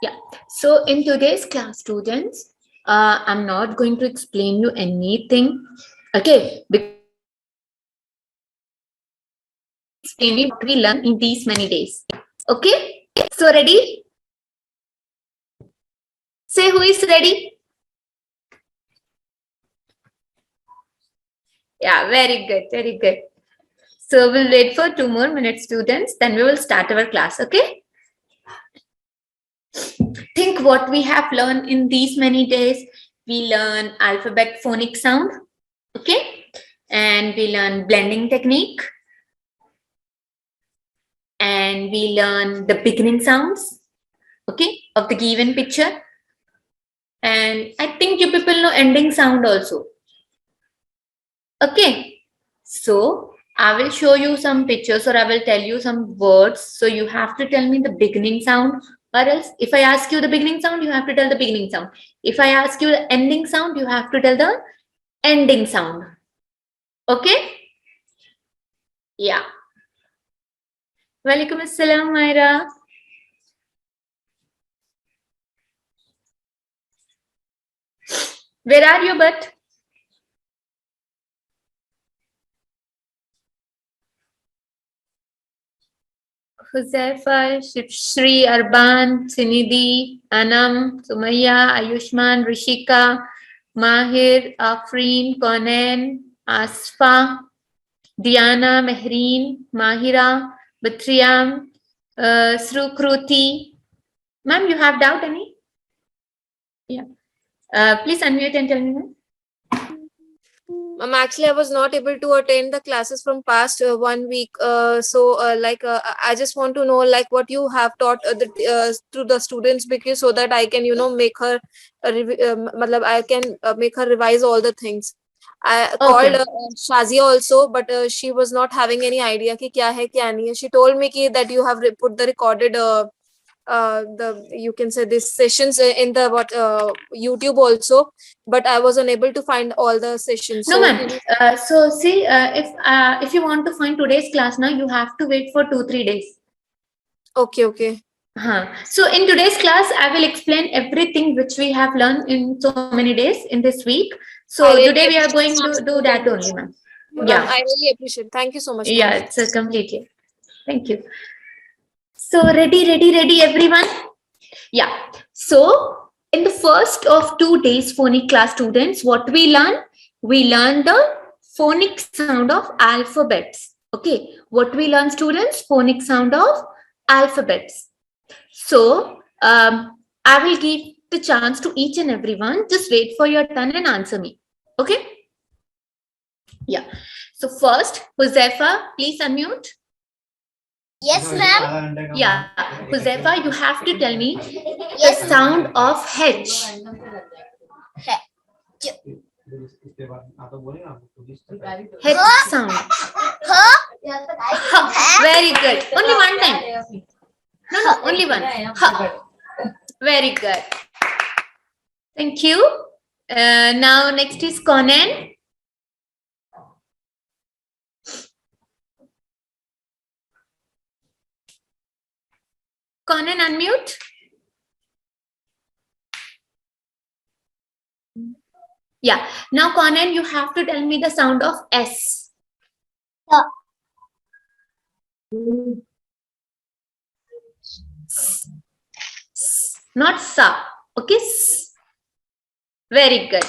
Yeah. So in today's class, students, I'm not going to explain you anything. Okay. Because explain me what we learn in these many days. Okay. So ready? Say who is ready? Yeah. Very good. Very good. So we'll wait for 2 more minutes, students. Then we will start our class. Okay. Think what we have learned in these many days. We learn alphabet phonic sound. Okay. And we learn blending technique. And we learn the beginning sounds, okay, of the given picture. And I think you people know ending sound also. Okay. So I will show you some pictures or I will tell you some words. So you have to tell me the beginning sound, or else if I ask you the beginning sound, you have to tell the beginning sound. If I ask you the ending sound, you have to tell the ending sound. Okay? Yeah. Walaikum assalam, Myra. Where are you, but? Huzaifa, Shri, Arban, Sinidhi, Anam, Sumaya, Ayushman, Rishika, Mahir, Afreen, Konen, Asfa, Diana, Mehreen, Mahira, Batriam, Srukruti. Ma'am, you have doubt any? Yeah. Please unmute and tell me, ma'am. Actually, I was not able to attend the classes from past 1 week. I just want to know like what you have taught to the students, because so that I can make her, I can make her revise all the things. I called Shazia also, but she was not having any idea ki kya hai kya nahi hai. She told me ki that you have put the recorded you can say these sessions in the YouTube also, but I was unable to find all the sessions. No, So ma'am. So see, if you want to find today's class now, you have to wait for 2-3 days. okay. So in today's class, I will explain everything which we have learned in so many days in this week. So really today we are going to do that only, ma'am. Yeah. I really appreciate. Thank you so much, ma'am. Yeah, it's completely. Thank you. So ready, everyone? Yeah. So in the first of 2 days phonic class, students, what we learn? We learn the phonic sound of alphabets. Okay. What we learn, students? Phonic sound of alphabets. So I will give the chance to each and everyone. Just wait for your turn and answer me. Okay? Yeah. So first, Huzefa, please unmute. Yes, ma'am. Yeah, Huzefa, you have to tell me the sound of H. H sound. Very good. Only one time. No, only one. Very good. Thank you. Now next is Conan. Conan, unmute. Yeah. Now, Conan, you have to tell me the sound of S. Not sa. Okay. Very good.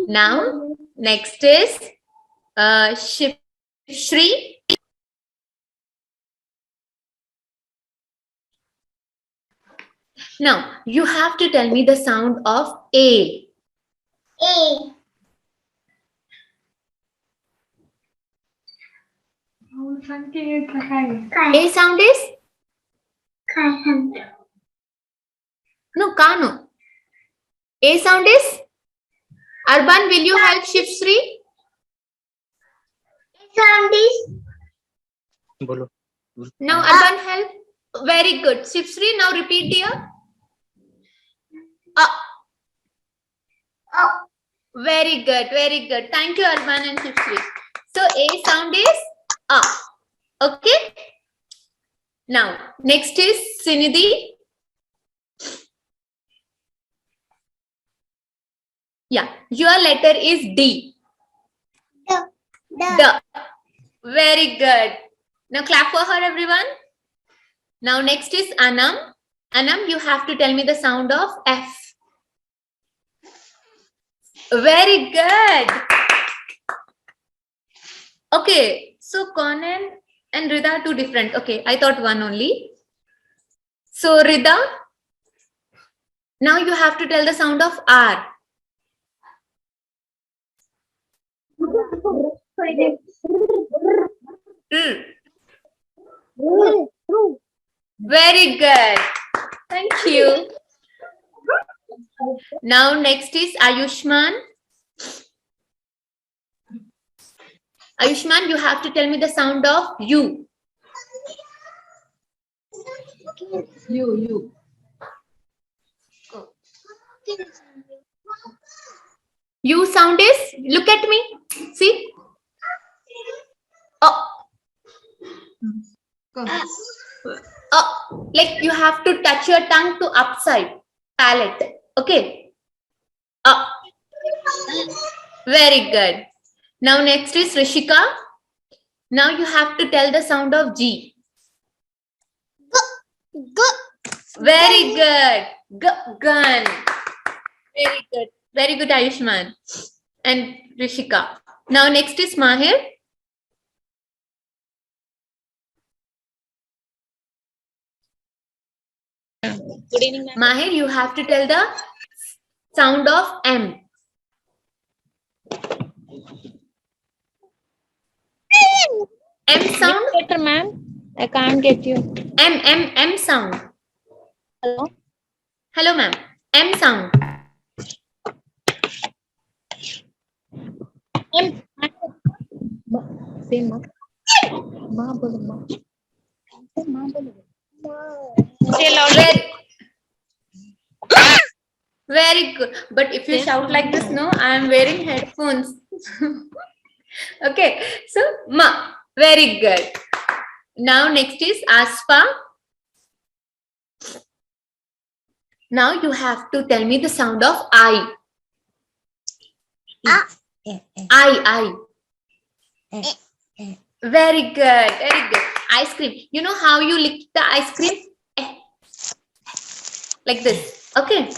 Now, next is Shri. Now, you have to tell me the sound of A. A. A sound is? Kai. No, Kano. A sound is? Arban, will you help Shivshri? Sound is? Now, Arban, help. Very good. Shivshri, now repeat dear. Oh. Very good, very good. Thank you, Arban and Shivshri. So, A sound is A. Okay. Now, next is Sinidhi. Yeah, your letter is D. The. Very good. Now clap for her, everyone. Now next is Anam. Anam, you have to tell me the sound of F. Very good. Okay, so Conan and Rida are two different. Okay, I thought one only. So Rida, now you have to tell the sound of R. R. Very good. Thank you. Now next is Ayushman. Ayushman, you have to tell me the sound of U. You. U sound is, look at me. See? Oh. Go. Like you have to touch your tongue to upside palate. Okay. Very good. Now next is Rishika. Now you have to tell the sound of G. Very good. Gun. Very good. Very good, Ayushman and Rishika. Now next is Mahir. Good evening, ma'am. Mahir, you have to tell the sound of M. M sound. Better, ma'am. I can't get you. M sound. Hello. Hello, ma'am. M sound. Say ma. Ma bolo ma. Say ma bolo. Say louder. Very good. But if you shout like this, no, I am wearing headphones. Okay. So, ma. Very good. Now, next is Aspa. Now, you have to tell me the sound of I. I. Very good. Very good. Ice cream. You know how you lick the ice cream? Like this. Okay.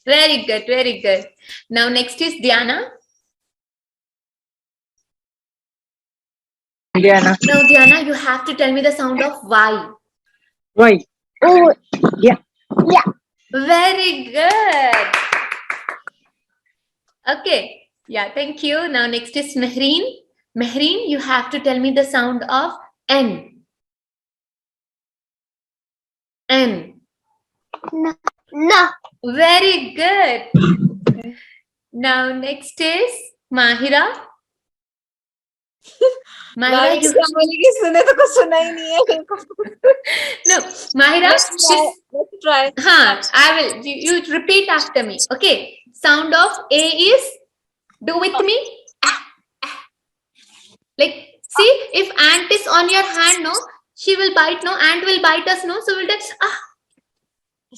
Very good. Very good. Now, next is Diana. Diana. Now, Diana, you have to tell me the sound of Y. Why? Oh, Very good. Okay. Yeah, thank you. Now, next is Mehreen. Mehreen, you have to tell me the sound of N. N. no. Very good. Now, next is Mahira. Mahira, you सुने तो कुछ सुना ही नहीं है no, Mahira. Let's try. I will. You repeat after me. Okay. Sound of A is, do with me. Like, see, if ant is on your hand, no, she will bite, no, ant will bite us, no, so we'll do,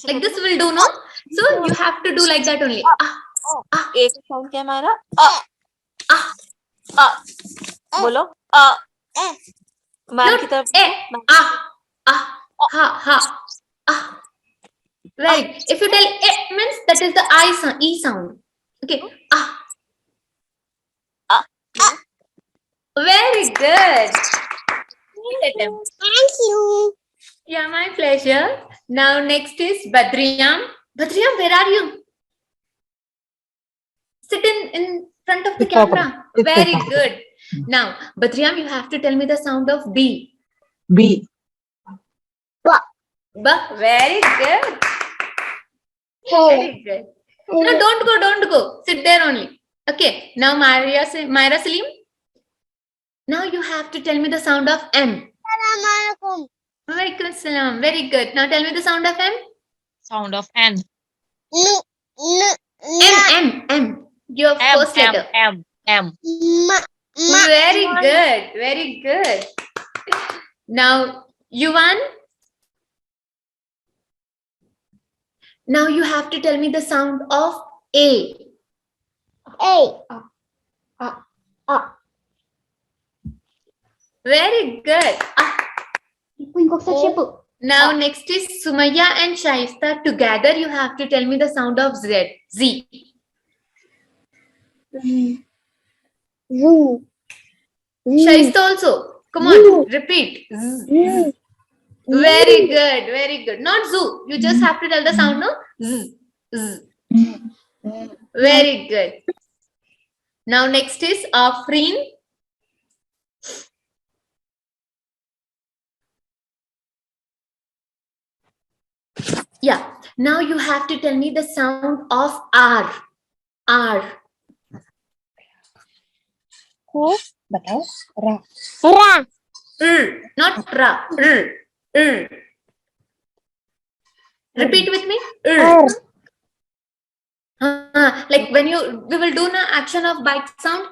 like this will do, no. So you have to do like that only. एक sound क्या हमारा बोलो ma'am की तरफ Right. If you tell it means that is the I sound, E sound. Okay. Very good. Thank you. Yeah, my pleasure. Now next is Badriyam. Badriyam, where are you? Sit in front of the It's open. camera. It's Very open. good. Now, Badriyam, you have to tell me the sound of B. B. Very good. Very good. No, don't go. Sit there only. Okay. Now, Myra Salim. Now you have to tell me the sound of M. Assalamualaikum. Walaikum salam. Very good. Now tell me the sound of M. Sound of N. M. Your first letter. M. Very good. Very good. Now, Yuvan. Now you have to tell me the sound of A. Very good. Now next is Sumaya and Shaista. Together you have to tell me the sound of Z. Z. Zoo. Shaista also. Come on, repeat. Z. Very good, very good. Not zoo. You just have to tell the sound, no? Z. Z. Very good. Now next is Afreen. Yeah. Now you have to tell me the sound of R. R. बताओ रा Ra. Not ra. Repeat with me. R. Like when we will do the action of bite sound.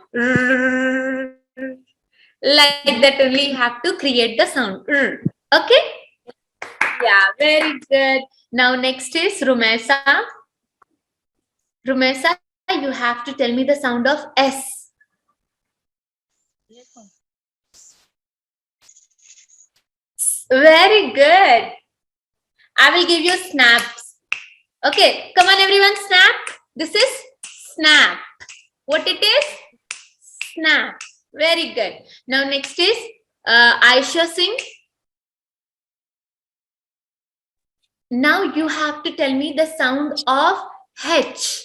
Like that only you have to create the sound. Okay? Yeah, very good. Now next is Rumesa. Rumesa, you have to tell me the sound of S. Very good. I will give you snaps. Okay, come on everyone, snap. This is snap. What it is? Snap. Very good. Now next is Aisha Singh. Now you have to tell me the sound of H.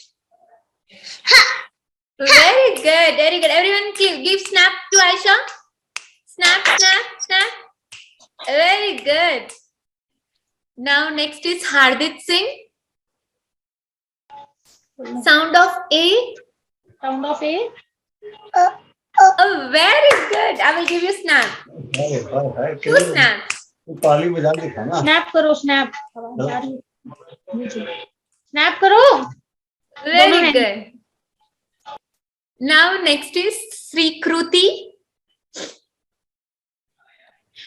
Very good, very good. Everyone give snap to Aisha. Snap, snap, snap. Very good. Now next is Hardit Singh. Sound of A. Sound of A Oh, very good. I will give you snap. Two snaps. ताली बजा के खाना snap करो snap snap करो Very good. Now next is Sri Kruti.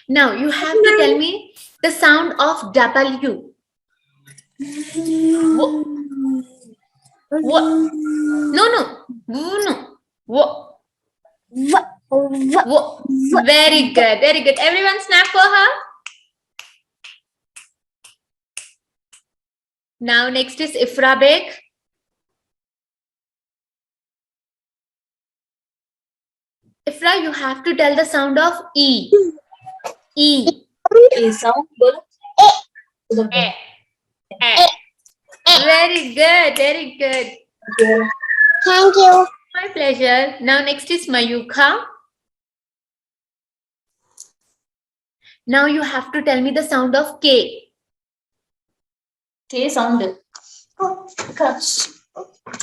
Now you have to tell me the sound of W. What? No, no. No. What? Very good. Very good. Everyone snap for her. Now next is Ifra Beg. Ifra, you have to tell the sound of E. E. A sound बोलो Very good. Very good. Thank you. My pleasure. Now next is Mayukha. Now you have to tell me the sound of K. K sound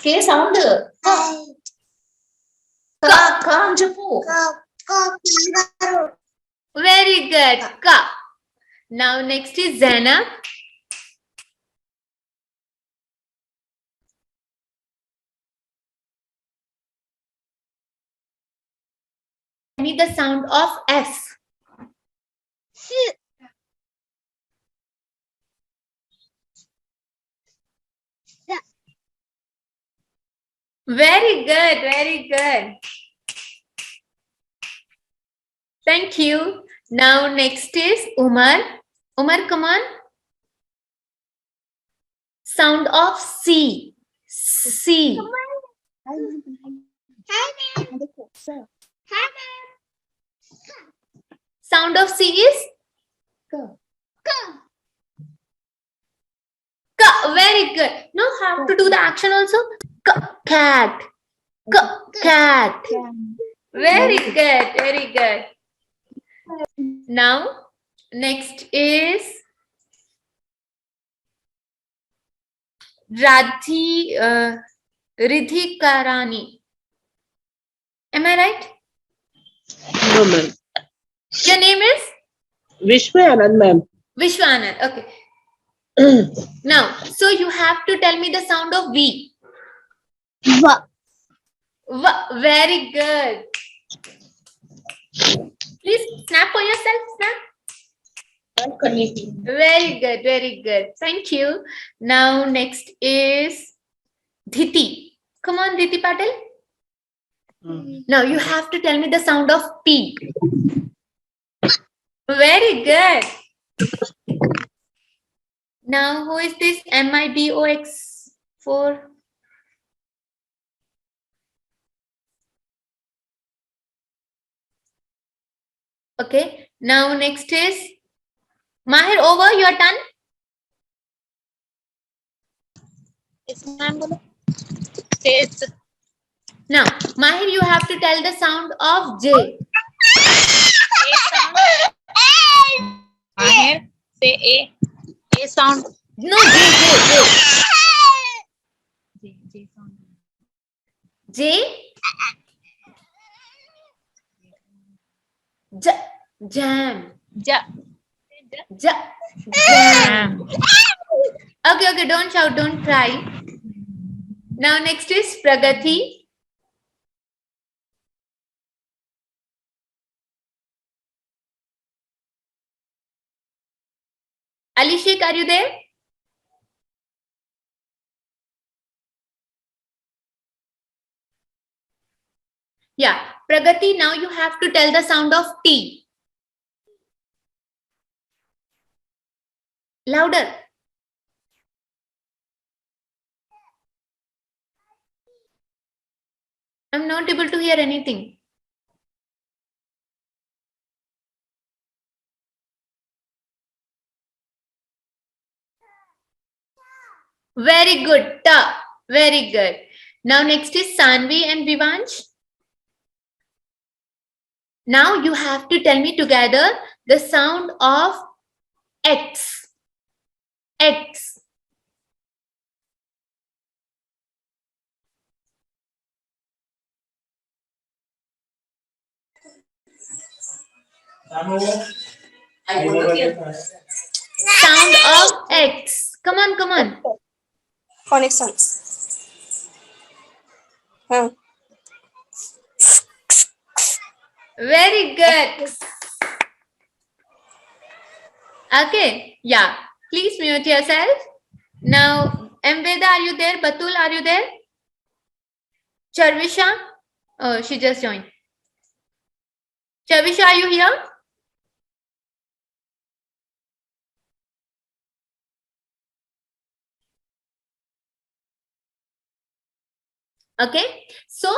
K sound Ka చెప్పు Very good. Ka. Now next is Zainab. Tell me the sound of F. Very good. Very good. Thank you. Now next is Umar. Umar, come on. Sound of C. C. Sound of C is Ka. Very good. Now have to do the action also. Ka. Cat. Ka. Cat. Very good. Very good. Now next is Ridhika Rani. Am I right? No, ma'am. Your name is Vishwa Anand, ma'am. Vishwanand. Okay. Now, so you have to tell me the sound of V. Very good. Please snap for yourself. Snap. Very good, very good. Thank you. Now next is Dhiti. Come on, Dhiti Patil. Now you have to tell me the sound of P. Very good. Now who is this MIBOX4? Okay. Now next is Mahir, over, your turn. Now, Mahir, you have to tell the sound of J. Mahir, say A. A sound. No, J, J, J. J, jam. Ja. Jam. Okay, don't shout, don't cry. Now next is Pragati. Alishik, are you there? Yeah, Pragati, now you have to tell the sound of T. Louder. I'm not able to hear anything. Very good. Ta. Very good. Now next is Sanvi and Vivansh. Now you have to tell me together the sound of X. X. Sound of X. Come on. Phonic sounds. Very good. Okay. Yeah. Please mute yourself. Now, Amveda, are you there? Batul, are you there? Charvisha? Oh, she just joined. Charvisha, are you here? Okay. So,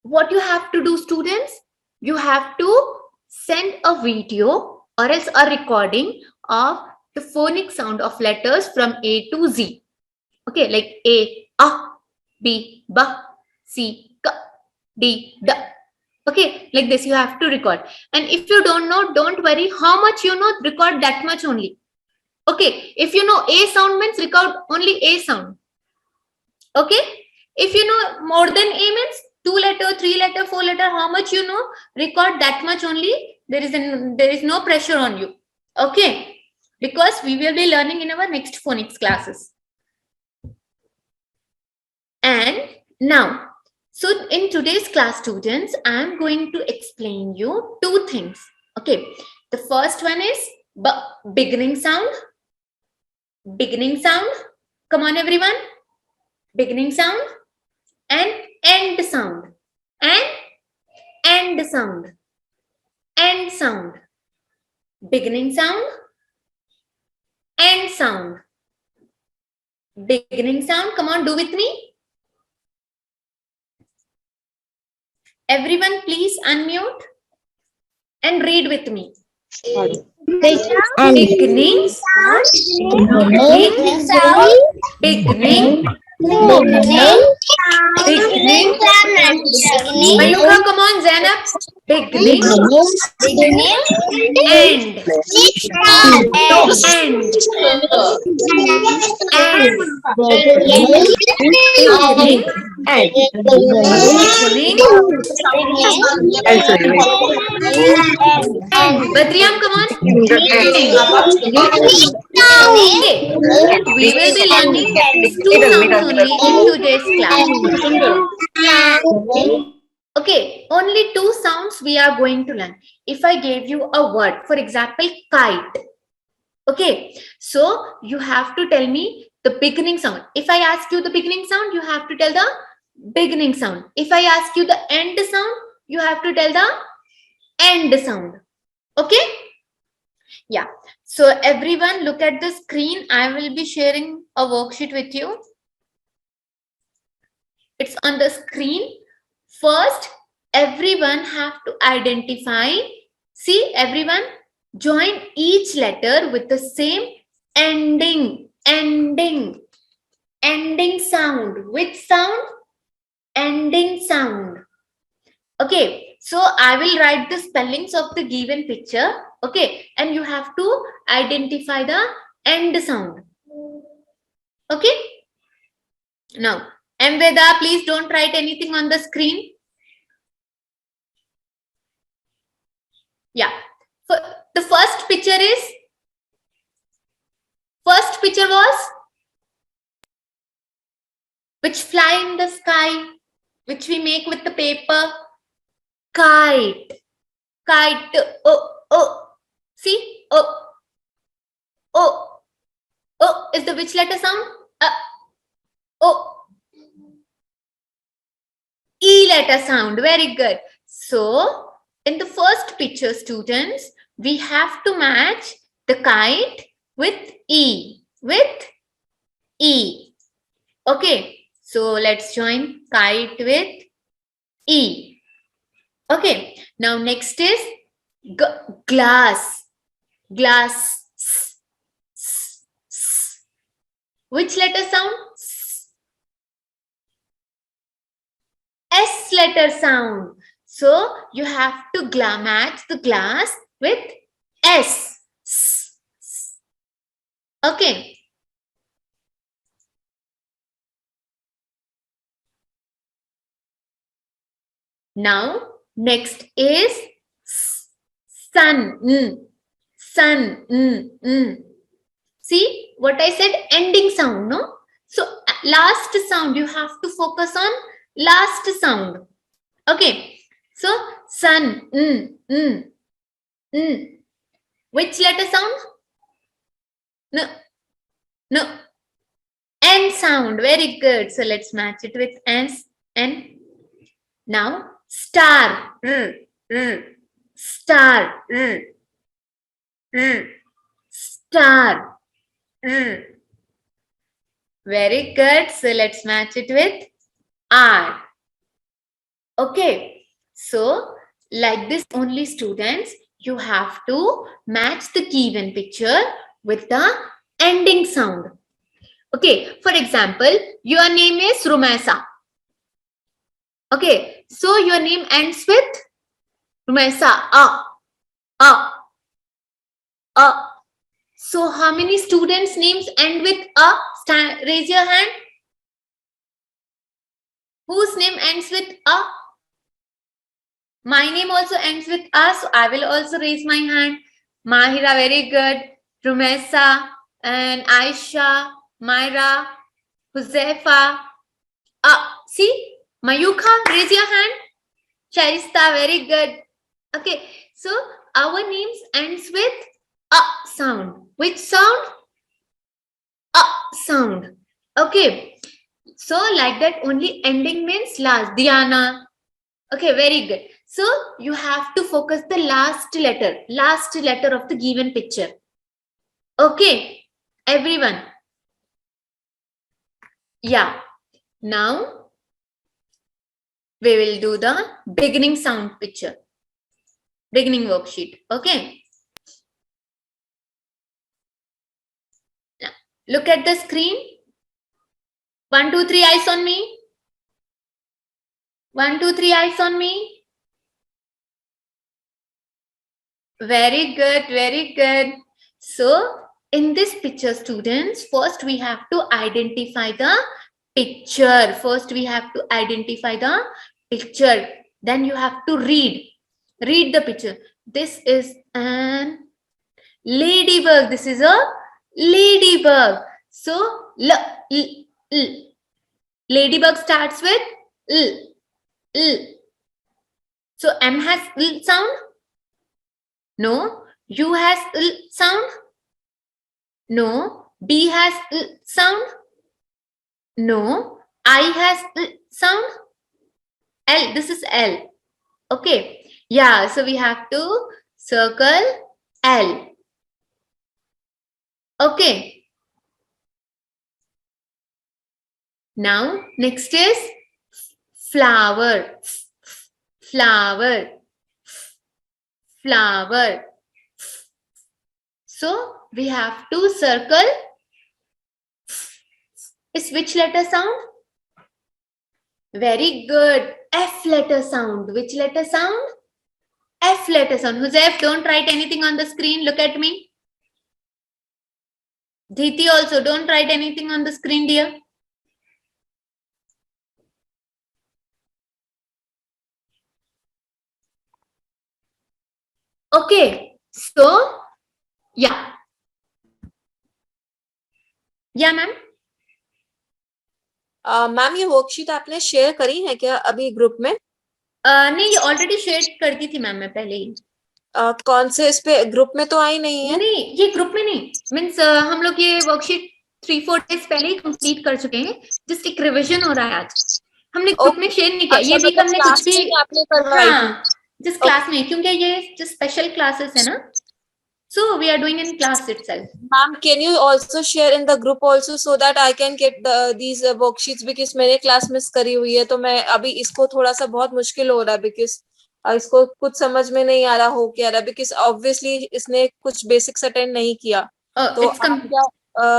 what you have to do, students? You have to send a video or else a recording of the phonic sound of letters from A to Z. Okay, like A, B, B, C, K, D, D. Okay, like this you have to record. And if you don't know, don't worry. How much you know, record that much only. Okay, if you know A sound means record only A sound. Okay, if you know more than A means 2 letter, 3 letter, 4 letter, how much you know, record that much only. There is no pressure on you. Okay, because we will be learning in our next phonics classes. And now, so in today's class, students, I am going to explain you 2 things. Okay, the first one is beginning sound. Beginning sound. Come on, everyone. Beginning sound and end sound. And end sound. End sound. Beginning sound. End sound. Beginning sound. Come on, do with me. Everyone, please unmute and read with me. Beginning sound. Beginning sound. Beginning. Beginning. Mayukha, come on, Zainab. Beginning. End. End. Beginning. Badriam, come on. Okay. We will be learning these 2 sounds only in today's class. Okay, only two sounds we are going to learn. If I gave you a word, for example, kite. Okay, so you have to tell me the beginning sound. If I ask you the beginning sound, you have to tell the beginning sound. If I ask you the end sound, you have to tell the end sound. Okay? Yeah. So everyone look at the screen. I will be sharing a worksheet with you. It's on the screen. First, everyone have to identify. See, everyone join each letter with the same ending sound. Which sound? Ending sound. Okay, so I will write the spellings of the given picture. Okay, and you have to identify the end sound. Okay, now Veda, please don't write anything on the screen. Yeah, so the first picture was which fly in the sky, which we make with the paper. Kite. Oh. See? Oh. Is the which letter sound? Oh. E letter sound. Very good. So, in the first picture, students, we have to match the kite with E. Okay. So, let's join kite with E. Okay. Now, next is glass. Which letter sound? S letter sound. So you have to match the glass with S. Okay. Now, next is sun. Sun. See what I said? Ending sound, no? So last sound, you have to focus on last sound. Okay. So sun. Which letter sound? No. N sound. Very good. So let's match it with N. Now star. Star. Star. Very good. So let's match it with R. Okay. So like this only, students, you have to match the given picture with the ending sound. Okay. For example, your name is Rumesa. Okay. So your name ends with Rumesa. So how many students' names end with a? Raise your hand. Whose name ends with a? My name also ends with a, so I will also raise my hand. Mahira, very good. Rumesa and Aisha, Myra, Huzefa. See? Mayukha, raise your hand. Shaista, very good. Okay, so our names ends with a sound. Which sound? A sound. Okay. So like that only ending means last. Diana. Okay, very good. So you have to focus the last letter of the given picture. Okay, everyone. Yeah. Now we will do the beginning sound picture. Beginning worksheet. Okay. Now, look at the screen. 1, 2, 3, eyes on me. 1, 2, 3, eyes on me. Very good, very good. So, in this picture, students, first we have to identify the picture. Then you have to read the picture. This is an ladybug. This is a ladybug. So, ladybug starts with L. So M has L sound? No. U has L sound? No. B has L sound? No. I has L sound? L, this is L. Okay. Yeah, so we have to circle L. Okay. Now, next is flower. Flower. Flower. So, we have to circle. Is which letter sound? Very good. F letter sound. Which letter sound? F letter sound. Who's F? Don't write anything on the screen. Look at me. Dhiti also, don't write anything on the screen, dear. Okay, so, yeah. Yeah, ma'am. Ma'am ये worksheet आपने share करी है क्या अभी group में? नहीं, ये already share कर दी थी मैम मैं पहले ही. कौन से इस पे ग्रुप में तो आई नहीं है? नहीं, ये ग्रुप में नहीं. मीन्स हम लोग ये वर्कशीट 3-4 डेज पहले ही कंप्लीट कर चुके हैं. जस्ट एक रिविजन हो रहा है आज. हमने ग्रुप में शेयर नहीं किया. ये वीक हमने कुछ भी आपने करवाई थी? हाँ, जिस क्लास में, क्योंकि ये जो स्पेशल क्लासेस है ना, so we are doing in class itself. Ma'am, can you also share in the group also so that I can get these worksheets because मैंने क्लास मिस करी हुई है तो मैं अभी इसको थोड़ा सा बहुत मुश्किल हो रहा है because इसको कुछ समझ में नहीं आ रहा हो क्या रहा because obviously इसने कुछ बेसिक्स अटेंड नहीं किया. तो आप क्या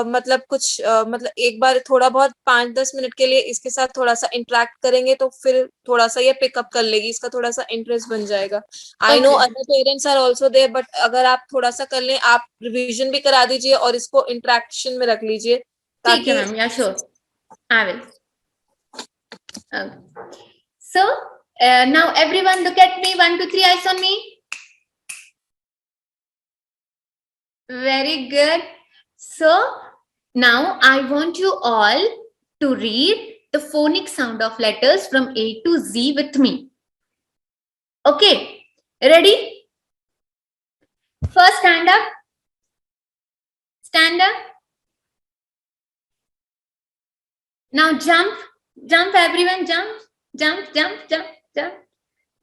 मतलब कुछ मतलब एक बार थोड़ा बहुत 5-10 मिनट के लिए इसके साथ थोड़ा सा इंटरेक्ट करेंगे तो फिर थोड़ा सा ये पिकअप कर लेगी, इसका थोड़ा सा इंटरेस्ट बन जाएगा. I know other parents are also there but अगर आप थोड़ा सा कर लें, आप रिवीजन भी करा दीजिए और इसको इंटरेक्शन में रख लीजिए ठीक है मैम. या sure, I will. So now everyone look at me. 1 2 3 eyes on me. Very good. So now I want you all to read the phonic sound of letters from A to Z with me. Okay, ready? First stand up. Stand up. Now jump. Jump everyone, jump. Jump, jump, jump, jump.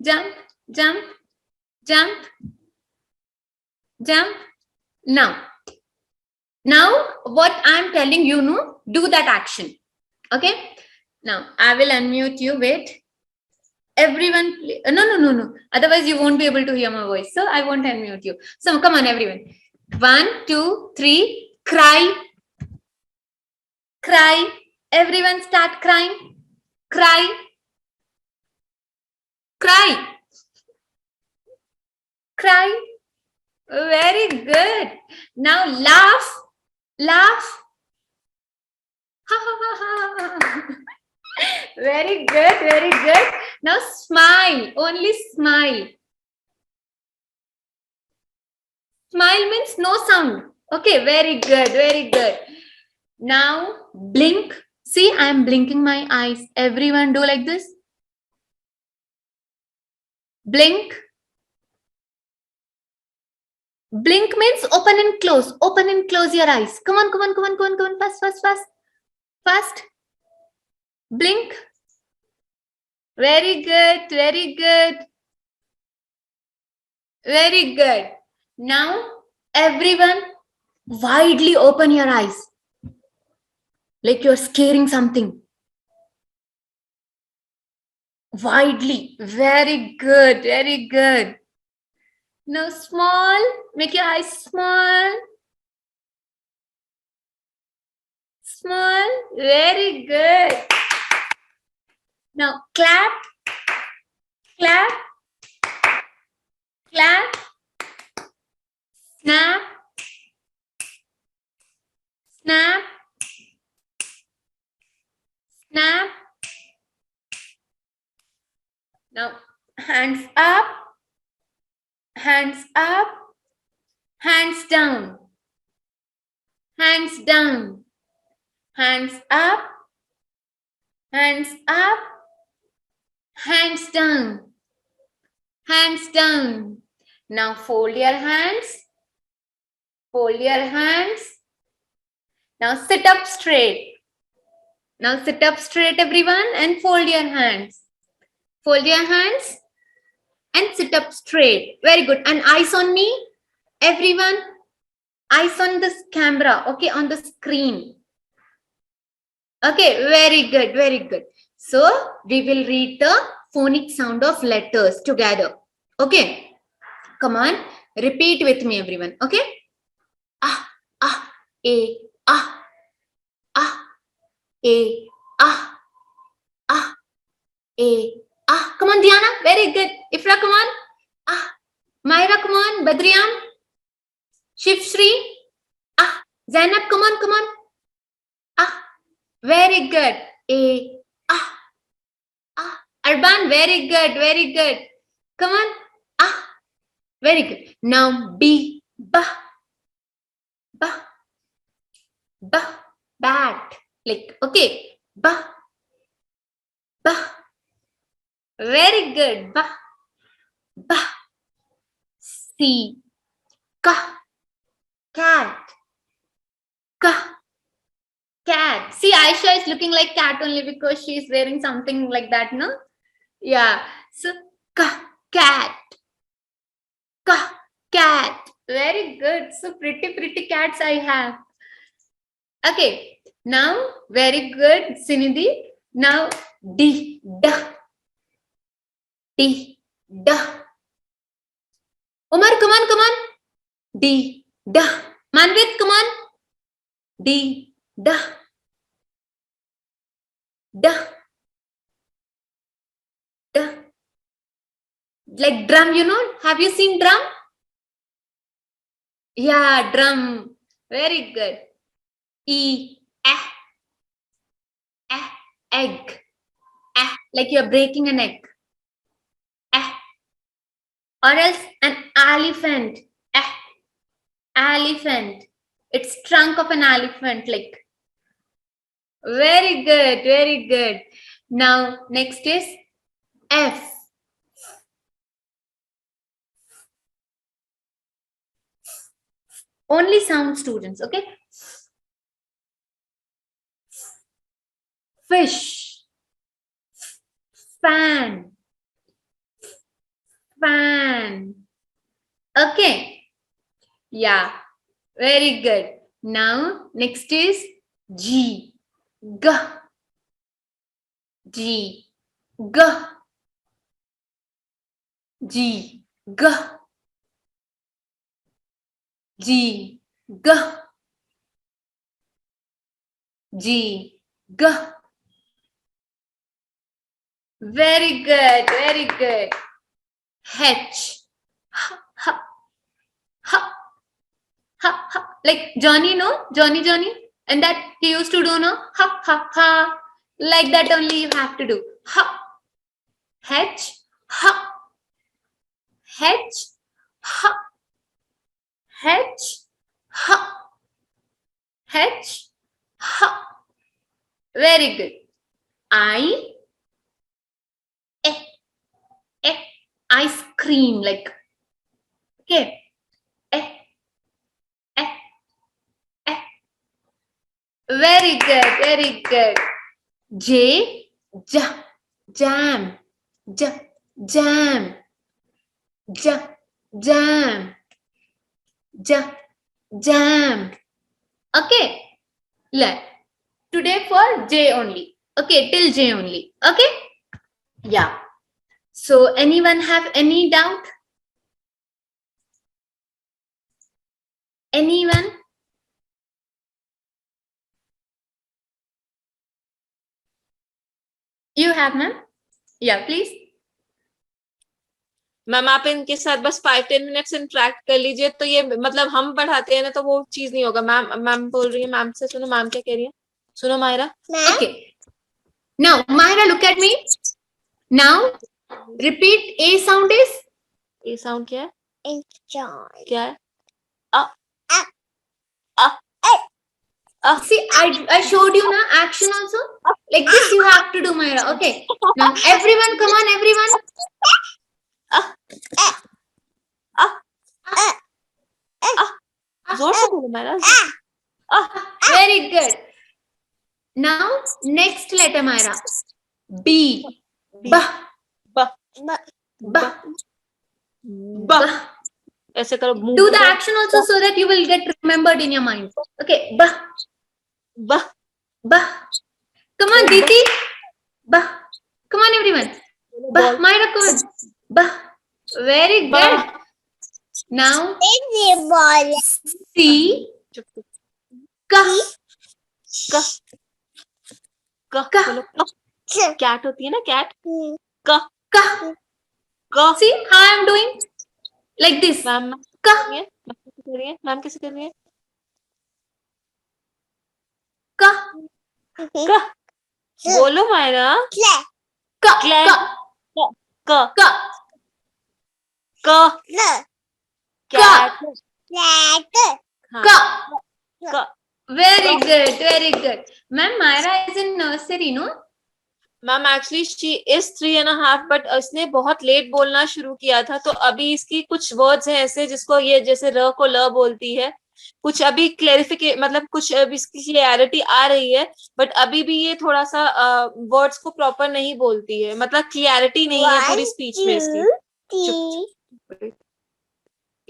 Jump, jump, jump. Jump. Now what I'm telling you, no, do that action. Okay, now I will unmute you. Wait, everyone, no, otherwise you won't be able to hear my voice, so I won't unmute you. So come on everyone. 1 2 3 cry. Cry. Everyone start crying. Cry. Cry. Cry. Very good. Now laugh. Laugh. Very good, very good. Now smile. Only smile. Smile means no sound. Okay, very good, very good. Now blink. See, I am blinking my eyes. Everyone do like this. Blink. Blink means open and close. Open and close your eyes. Come on, come on, come on, come on, come on. Fast, fast, fast. Fast. Blink. Very good, very good. Very good. Now, everyone, widely open your eyes. Like you're scaring something. Widely. Very good, very good. Now small, make your eyes small. Small, very good. Now clap, clap, clap, snap, snap, snap. Now hands up. Hands up, hands down, hands down, hands up, hands up, hands down. Hands down. Now fold your hands. Fold your hands. Now sit up straight. Now sit up straight, everyone, and fold your hands. Fold your hands and sit up straight. Very good. And eyes on me, everyone. Eyes on this camera, okay, on the screen. Okay, very good, very good. So we will read the phonic sound of letters together. Okay, come on, repeat with me, everyone. Okay, ah, ah, a, ah, ah, a, ah, ah, a, ah. Come on, Diana, very good. Ifra, come on. Ah, Myra, come on. Badrian, Shivshri, ah, Zainab, come on, come on. Ah, very good. A, ah, ah. Arban, very good, very good. Come on. Ah, very good. Now B, ba, ba, ba, bat. Like, okay, ba, ba. Very good. Ba, ba. C, ka, cat, ka, cat. See, Aisha is looking like cat only because she is wearing something like that, no? Yeah. So, ka, cat. Ka, cat. Very good. So pretty, pretty cats I have. Okay. Now, very good, Sinidhi. Now, D, da. D, da. Umar, come on, come on. D, da. Manvit, come on. D, da. Da. Da. Like drum, you know? Have you seen drum? Yeah, drum. Very good. E, egg. Like you're breaking an egg. Or else an elephant. Elephant. It's trunk of an elephant, like. Very good, very good. Now, next is F. Only sound, students, okay? Fish. Fan. Fan. Okay. Yeah. Very good. Now, next is G. G. G. G. G. G. G. G. G. G. Very good, very good. H. Ha, ha, ha, ha, ha. Like Johnny, no? Johnny. And that he used to do, no? Ha, ha, ha. Like that only you have to do. Ha. H. Ha. H. Ha. H. Ha. H. Ha. Very good. I. Ice cream, like, okay. Very good, very good. J, jam, jam, jam. Okay. Today for J only. Okay, till J only. Okay. Yeah. So anyone have any doubt? Anyone? You have, ma'am? Yeah, please. Ma'am आप इनके साथ बस 5-10 minutes interact कर लीजिए तो ये मतलब हम पढ़ाते हैं ना तो वो चीज नहीं होगा। मैम बोल रही है, मैम से सुनो मैम क्या कह रही है, सुनो Myra. Okay. Now, Myra, look at me. Now, repeat. A sound is? ये साउंड क्या है? Enjoy. क्या है? See, I showed you na action also. Like this you have to do, Myra. Okay. Now, everyone, come on, everyone. जोर से बोलो मेरा. Very good. Now, next letter, Myra. B. Ba. Ba. Ba. Ba. Ba. ऐसे करो. Do the action also so that you will get remembered in your mind. Okay. Ba. Ba. Ba. Come on, Diti. Ba. Come on, everyone. Ba. Myra, come on. Ba. Very good. Now, ball. C. Ka. का का. बोलो. Cat होती है ना, cat. का. Ka. का. See how I am doing? Like this. Ma'am Ka. कैसे कर रही है? मैम कैसे कर रही है? Ka. का. बोलो मायरा. Ka. Cla- Ka. का. Ka. का. कैट. हाँ. Ka. का. Very good. Very good. Ma'am, Myra is in nursery, no? Ma'am actually she is 3.5 but इसने बहुत लेट बोलना शुरू किया था, तो अभी इसकी कुछ वर्ड्स हैं ऐसे जिसको ये जैसे र को ल बोलती है. कुछ अभी क्लैरिफिकेशन, मतलब कुछ अभी इसकी क्लियरिटी आ रही है, बट अभी भी ये थोड़ा सा वर्ड्स को प्रॉपर नहीं बोलती है, मतलब क्लियरिटी नहीं है पूरी स्पीच में इसकी.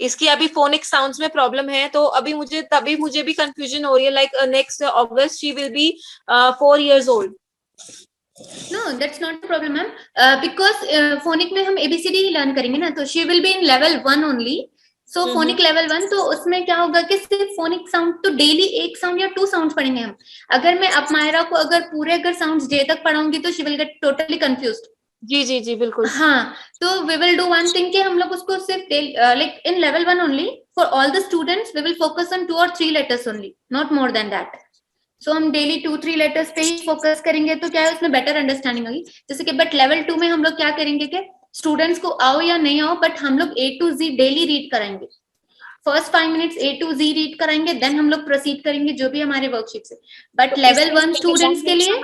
इसकी अभी फोनिक साउंड्स में प्रॉब्लम है, तो अभी मुझे भी कंफ्यूजन हो रही है. Like next August she will be 4 years old. No, that's not a problem, ma'am. Because phonic में हम ABCD ही learn करेंगे ना, तो she will be in level 1 only. So phonic level 1, तो उसमें क्या होगा कि सिर्फ phonic sound तो डेली एक साउंड या 2 साउंड पढ़ेंगे हम. अगर मैं अब मायरा को अगर पूरे साउंड्स J तक पढ़ाऊंगी तो she will get totally confused. जी बिल्कुल. हाँ, तो we will do one thing कि हम लोग उसको सिर्फ like in level 1 only for all the students we will focus on 2 or 3 letters only, not more than that. So हम डेली 2-3 लेटर्स पे ही फोकस करेंगे तो क्या है उसमें बेटर अंडरस्टैंडिंग होगी. जैसे कि बट लेवल 2 में हम लोग क्या करेंगे कि स्टूडेंट्स को आओ या नहीं आओ बट हम लोग A to Z daily read कराएंगे. First 5 minutes A to Z read कराएंगे, देन हम लोग प्रोसीड करेंगे जो भी हमारे वर्कशीट से. बट लेवल 1 स्टूडेंट्स के लिए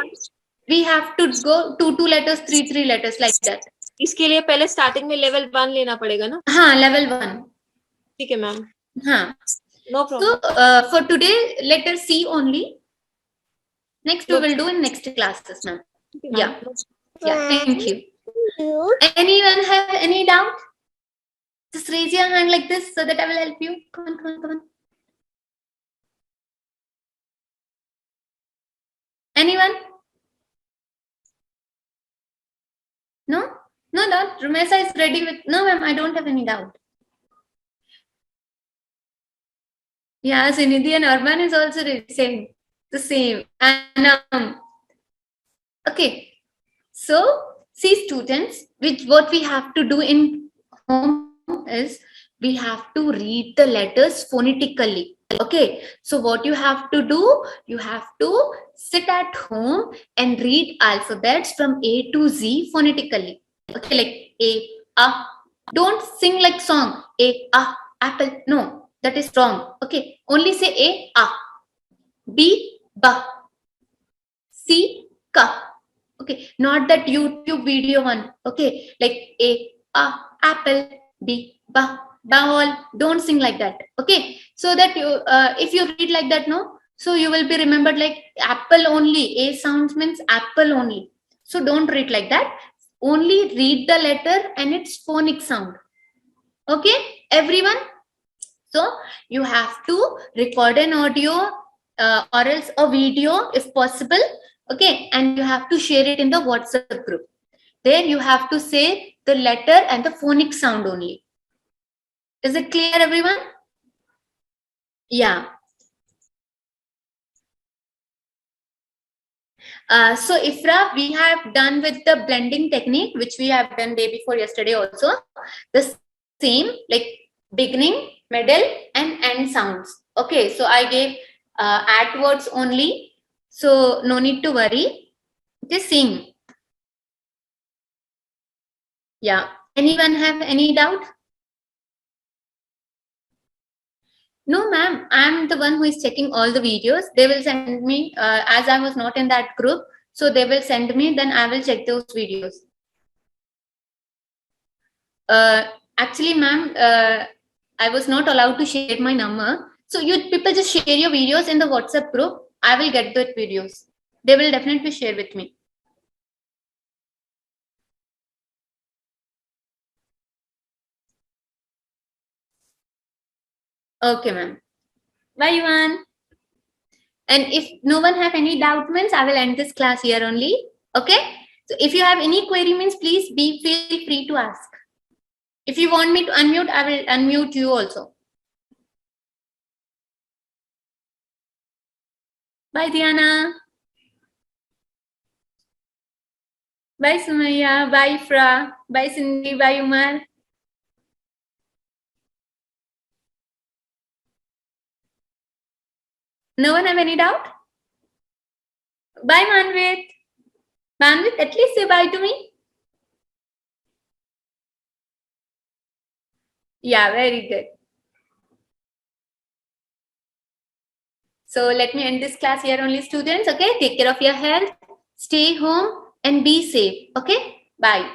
we have to go 2 letters, 3 letters like that. इसके लिए पहले स्टार्टिंग में लेवल 1 लेना पड़ेगा ना. हाँ, लेवल 1. ठीक है मैम. हाँ, no problem. so for today letter C only. Next we will do in next classes, ma'am. Yeah. Thank you. Anyone have any doubt? Just raise your hand like this so that I will help you. Come on. Anyone? No doubt. Rumesa is ready with. No, ma'am, I don't have any doubt. Yeah, Sinidhi and Urban is also saying the same. And okay. So, see students, what we have to do in home is we have to read the letters phonetically. Okay, so what you have to do, you have to sit at home and read alphabets from A to Z phonetically. Okay, like A, A. Don't sing like song. A, A, apple. No, that is wrong. Okay, only say A, A. B, B. C, Ka. Okay, not that YouTube video one. Okay, like A, apple, B, ball. Don't sing like that. Okay, so that you if you read like that, no, so you will be remembered like apple only. A sounds means apple only. So don't read like that. Only read the letter and its phonic sound. Okay, everyone. So you have to record an audio or else a video if possible. Okay, and you have to share it in the WhatsApp group. There you have to say the letter and the phonic sound only. Is it clear, everyone? Yeah. So Ifra, we have done with the blending technique, which we have done day before yesterday also. The same, like beginning, middle, and end sounds. Okay, so I gave at words only. So no need to worry. Just sing. Yeah. Anyone have any doubt? No, ma'am. I'm the one who is checking all the videos. They will send me, as I was not in that group. So they will send me, then I will check those videos. Actually, ma'am, I was not allowed to share my number. So you people just share your videos in the WhatsApp group. I will get the videos. They will definitely share with me. Okay, ma'am. Bye, Yuan. And if no one have any doubt means I will end this class here only. Okay. So if you have any query means please feel free to ask. If you want me to unmute, I will unmute you also. Bye, Diana. Bye, Sumaya. Bye, Fra. Bye, Cindy. Bye, Umar. No one have any doubt? Bye, Manvit. Manvit, at least say bye to me. Yeah, very good. So let me end this class here only, students. Okay, take care of your health. Stay home and be safe. Okay, bye.